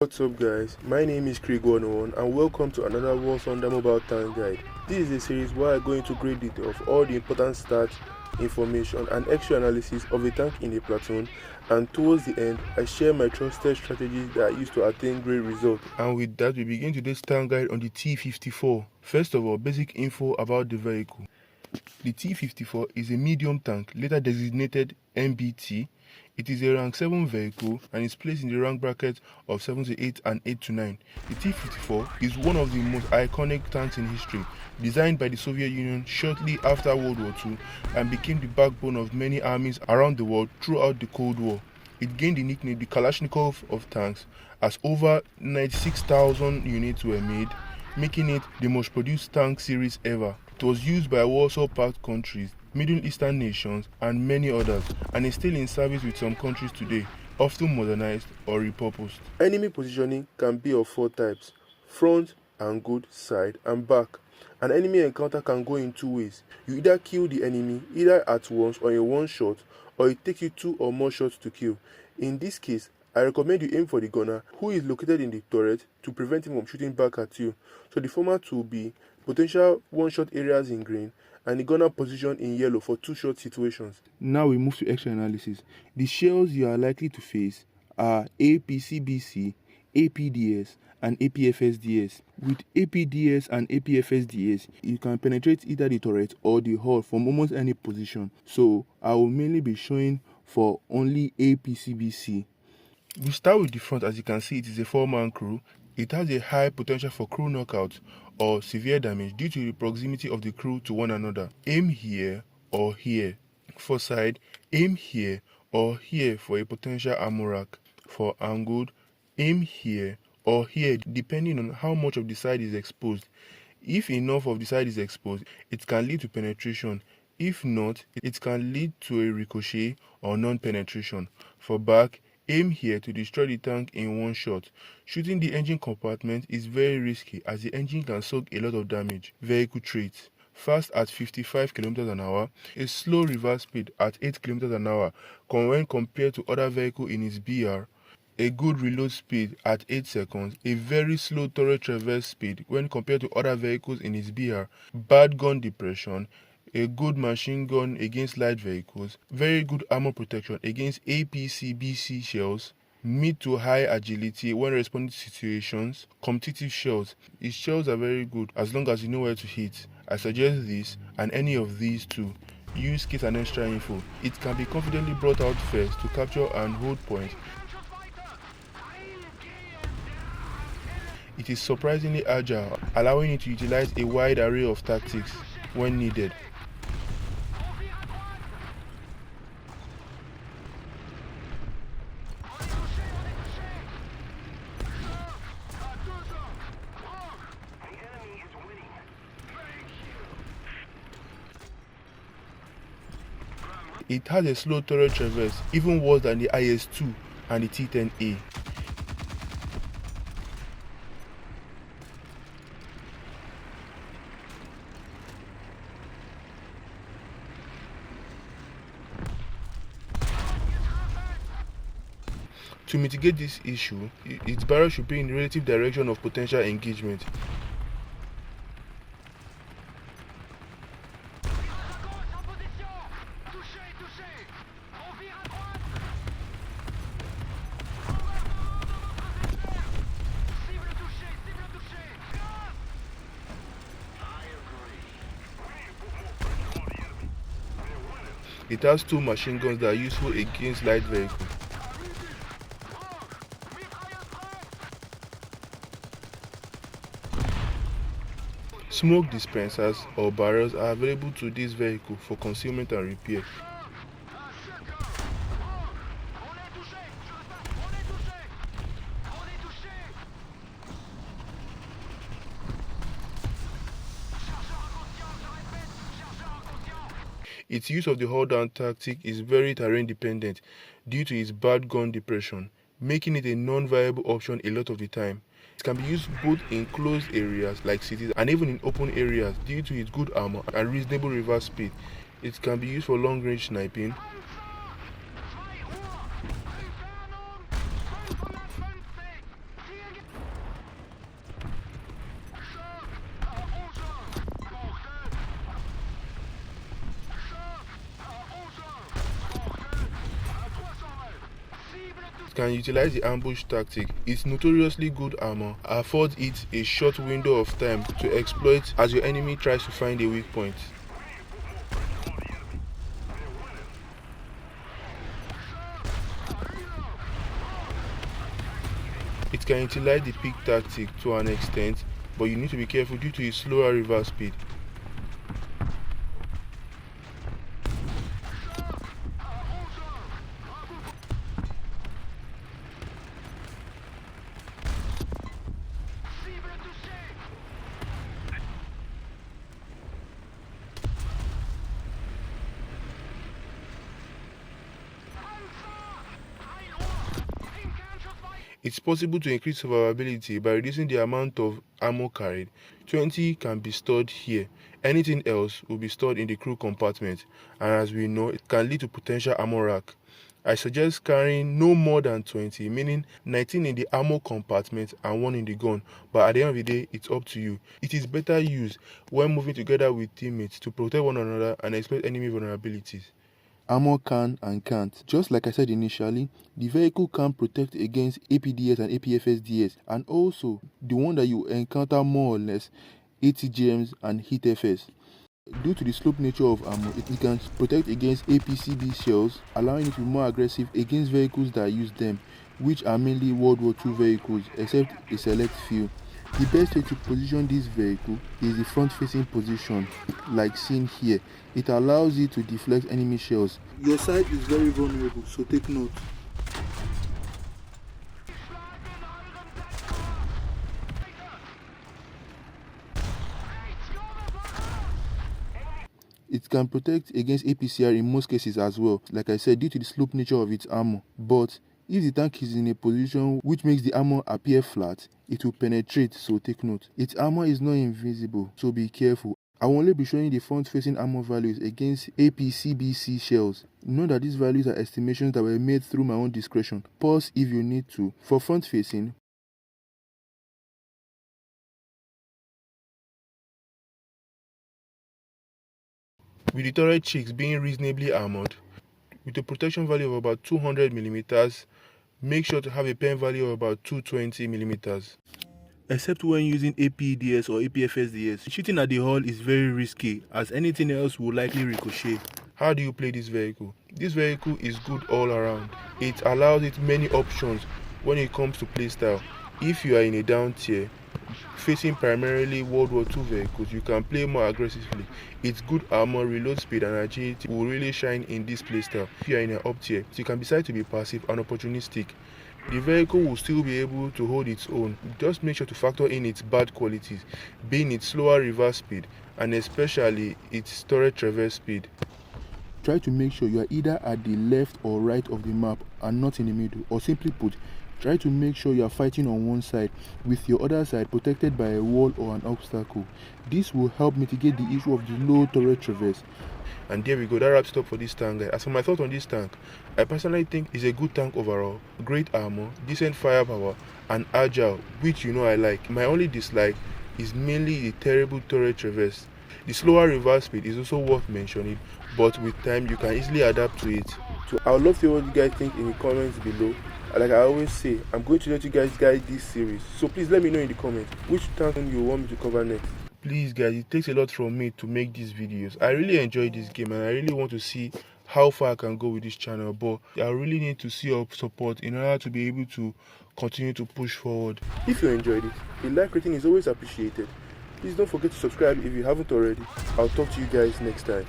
What's up guys, my name is Craig101 and welcome to another Warthunder mobile tank guide. This is a series where I go into great detail of all the important stats, information and extra analysis of a tank in a platoon, and towards the end I share my trusted strategies that I use to attain great results. And with that we begin today's tank guide on the T-54. First of all, basic info about the vehicle. The T-54 is a medium tank, later designated MBT. It is a rank 7 vehicle and is placed in the rank bracket of 7 to 8 and 8 to 9. The T-54 is one of the most iconic tanks in history, designed by the Soviet Union shortly after World War II and became the backbone of many armies around the world throughout the Cold War. It gained the nickname the Kalashnikov of tanks, as over 96,000 units were made, making it the most produced tank series ever. It was used by Warsaw Pact countries, Middle Eastern nations, and many others, and is still in service with some countries today, often modernized or repurposed. Enemy positioning can be of 4 types: front, angled, side, and back. An enemy encounter can go in 2 ways. You either kill the enemy either at once or in one shot, or it takes you 2 or more shots to kill. In this case, I recommend you aim for the gunner, who is located in the turret, to prevent him from shooting back at you. So the format will be potential one-shot areas in green and the gunner position in yellow for 2-shot situations. Now we move to extra analysis. The shells you are likely to face are APCBC, APDS, and APFSDS. With APDS and APFSDS, you can penetrate either the turret or the hull from almost any position. So I will mainly be showing for only APCBC. We start with the front. As you can see, it is a 4-man crew. It has a high potential for crew knockout or severe damage due to the proximity of the crew to one another. Aim here or here. For side, aim here or here for a potential ammo rack. For angled, aim here or here depending on how much of the side is exposed. If enough of the side is exposed, it can lead to penetration. If not, it can lead to a ricochet or non-penetration. For back, aim here to destroy the tank in one shot. Shooting the engine compartment is very risky as the engine can soak a lot of damage. Vehicle traits: fast at 55 km an hour, a slow reverse speed at 8 km an hour when compared to other vehicles in its BR, a good reload speed at 8 seconds, a very slow turret traverse speed when compared to other vehicles in its BR, bad gun depression, a good machine gun against light vehicles, very good armor protection against APCBC shells, mid to high agility when responding to situations, competitive shells. Its shells are very good as long as you know where to hit. I suggest this and any of these two. Use kit and extra info. It can be confidently brought out first to capture and hold points. It is surprisingly agile, allowing it to utilize a wide array of tactics when needed. It has a slow turret traverse, even worse than the IS-2 and the T-10A. To mitigate this issue, its barrel should be in the relative direction of potential engagement. It has 2 machine guns that are useful against light vehicles. Smoke dispensers or barrels are available to this vehicle for concealment and repair. Its use of the hold down tactic is very terrain dependent due to its bad gun depression, making it a non-viable option a lot of the time. It can be used both in closed areas like cities and even in open areas due to its good armor and reasonable reverse speed. It can be used for long-range sniping, can utilize the ambush tactic. Its notoriously good armor affords it a short window of time to exploit as your enemy tries to find a weak point. It can utilize the peak tactic to an extent, but you need to be careful due to its slower reverse speed. It's possible to increase survivability by reducing the amount of ammo carried. 20 can be stored here. Anything else will be stored in the crew compartment, and as we know, it can lead to potential ammo rack. I suggest carrying no more than 20, meaning 19 in the ammo compartment and 1 in the gun, but at the end of the day, it's up to you. It is better used when moving together with teammates to protect one another and exploit enemy vulnerabilities. Armor can and can't. Just like I said initially, the vehicle can protect against APDS and APFSDS, and also the one that you encounter more or less, ATGMs and HIT-FS. Due to the slope nature of ammo, it can protect against APCB shells, allowing it to be more aggressive against vehicles that use them, which are mainly World War II vehicles, except a select few. The best way to position this vehicle is the front-facing position, like seen here. It allows it to deflect enemy shells. Your side is very vulnerable, so take note. It can protect against APCR in most cases as well, like I said, due to the slope nature of its armor. But if the tank is in a position which makes the armor appear flat, it will penetrate, so take note. Its armor is not invisible, so be careful. I will only be showing the front-facing armor values against APCBC shells. Know that these values are estimations that were made through my own discretion. Pause if you need to. For front-facing, with the turret cheeks being reasonably armored, with a protection value of about 200mm, make sure to have a pen value of about 220mm. Except when using APDS or APFSDS, shooting at the hull is very risky, as anything else will likely ricochet. How do you play this vehicle? This vehicle is good all around. It allows it many options when it comes to playstyle. If you are in a down tier, facing primarily World War II vehicles, you can play more aggressively. Its good armor, reload speed and agility will really shine in this playstyle. If you are in an up tier, you can decide to be passive and opportunistic. The vehicle will still be able to hold its own. Just make sure to factor in its bad qualities, being its slower reverse speed and especially its turret traverse speed. Try to make sure you are either at the left or right of the map and not in the middle, or simply put, try to make sure you are fighting on one side with your other side protected by a wall or an obstacle. This will help mitigate the issue of the low turret traverse. And there we go, that wraps it up for this tank, guys. As for my thoughts on this tank, I personally think it's a good tank overall. Great armor, decent firepower, and agile, which you know I like. My only dislike is mainly the terrible turret traverse. The slower reverse speed is also worth mentioning, but with time you can easily adapt to it. So I would love to hear what you guys think in the comments below. Like I always say, I'm going to let you guys guide this series, so please let me know in the comments which tank you want me to cover next. Please guys, it takes a lot from me to make these videos. I really enjoy this game and I really want to see how far I can go with this channel, but I really need to see your support in order to be able to continue to push forward. If you enjoyed it, a like rating is always appreciated. Please don't forget to subscribe if you haven't already. I'll talk to you guys next time.